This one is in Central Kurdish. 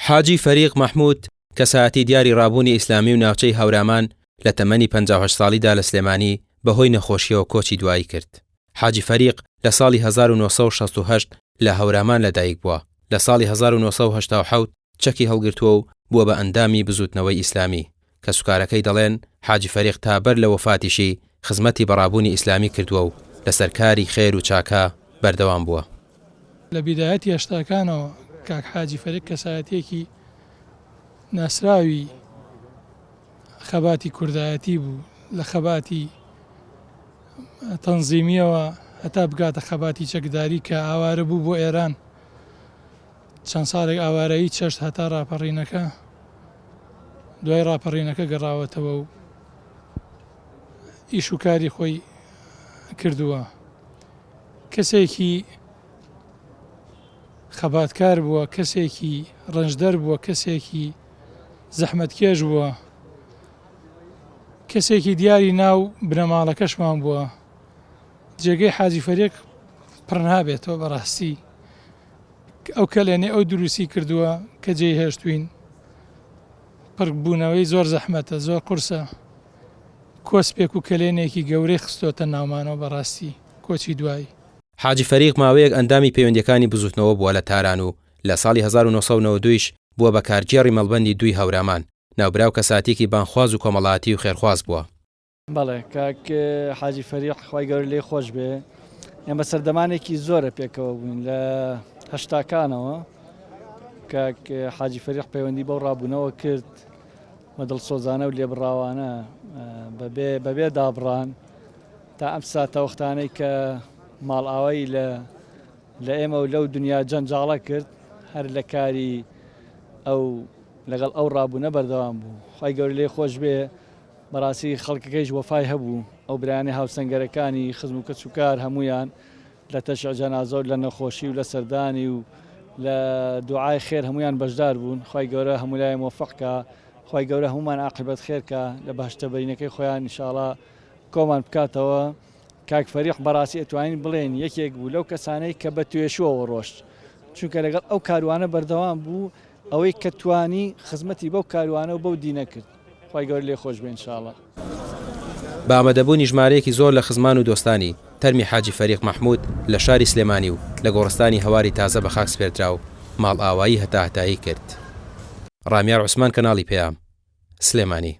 حاجی فەریق مەحموود کەسایەتی دیاری ڕابوونی ئیسلامی و ناوچەی هەورامان لە تەمەنی 58 ساڵیدا لە سلێمانی بەهۆی نەخۆشیەوە کۆچی دوایی کرد. حاجی فەریق لە ساڵی 1968 لە هەورامان لەدایک بووە. لە ساڵی 1970 چەکی هەڵگرتووە و بووە بە ئەندامی بزوتنەوەی ئیسلامی کە سوکارەکەی دەڵێن حاجی فەریق تابەر لە وەفاتیشی خزمەتی بەڕابوونی ئیسلامی کردووە و لە سەرکاری خێر و چاکە بەردەوام بووە. لە بیدایەتی هەشتاکانەوە کاک حاجی فەریق کەسایەتێکی ناسراوی خەباتی کوردایەتی بوو، لە خەباتی تەنزیمیەوە هەتا بگاتە خەباتی چەکداری کە ئاوارە بوو بۆ ئێران. چەند ساڵێک ئاوارەیی چەشت هەتا ڕاپەڕینەکە، دوای ڕاپەڕینەکە گەڕاوەتەوە و ئیش و کاری خۆی کردووە. کەسێکی خەباتکار بووە، کەسێکی ڕەنجدەر بووە، کەسێکی زەحمەتکێش بووە، کەسێکی دیاری ناو بنەماڵەکەشمان بووە. جێگەی حاجی فەریق پڕ نابێتەوە بەڕاستی. ئەو کەلێنێ ئەو دروستی کردووە کە جێی هێشتوین. پڕبوونەوەی زۆر زەحمەتە، زۆر قورسە. کۆسپێک و کەلێنێکی گەورەی خستۆتە ناومانەوە بەڕاستی کۆچی دوایی. حاجی فەریق ماوەیەک ئەندامی پەیوەندیەکانی بزوتنەوە بووە لە تاران و لە ساڵی 1992 بووە بە کارگێڕی مەڵبەندی دوی هەورامان. ناوبراو کەساتێکی بانخواز و کۆمەڵایەتی و خێرخواز بووە. بەڵێ کاک حاجی فەریق خوای گەورە لێی خۆش بێ. ئێمە سەردەمانێکی زۆرە پێکەوە بووین لە هەشتاکانەوە. کاک حاجی فەریق پەیوەندی بەو ڕابوونەوە کرد بە دڵسۆزانە و لێبڕاوانە بەبێ دابڕان تا ئەم ساتە وەختانەی کە ماڵئاوایی لە ئێمە و لەو دنیا جەنجاڵە کرد، هەر لە کاری ئەو لەگەڵ ئەو ڕابوونە بەردەوام بوو. خوای گەورە لێی خۆش بێ. بەڕاستی خەڵکەکەیش وەفای هەبوو. ئەو برایانەی هاوسەنگەرەکانی خزم و کەسوکار هەمویان لە تەشیع جەنازە و لە نەخۆشی و لە سەردانی و لە دوعای خێر هەمویان بەشدار بوون. خوای گەورە هەمولای مۆفەقکە، خوای گەورە هەمومان عاقبەت خێرکە، لە بەهشتەبەرینەکەی خۆیان ئینشاڵڵا کۆمان بکاتەوە. کاک فەریق بەڕاستی ئەتوانین بڵێن یەکێک بوو لەو کەسانەی کە بە توێشوەوە ڕۆشت، چونکە لەگەڵ ئەو کاروانە بەردەوام بوو، ئەوەی کە توانی خزمەتی بەو کاروانە و بەو دینە کرد. خوای گەورە لێی خۆش بێ ئینشاڵڵا. بە ئامادەبوونی ژمارەیەکی زۆر لە خزمان و دۆستانی تەرمی حاجی فەریق مەحموود لە شاری سلێمانی و لە گۆڕستانی هەواری تازە بە خاک سپێردرا و ماڵئاوایی هەتا هەتایی کرد. ڕامیار عوسمان، کەناڵی پێام، سلێمانی.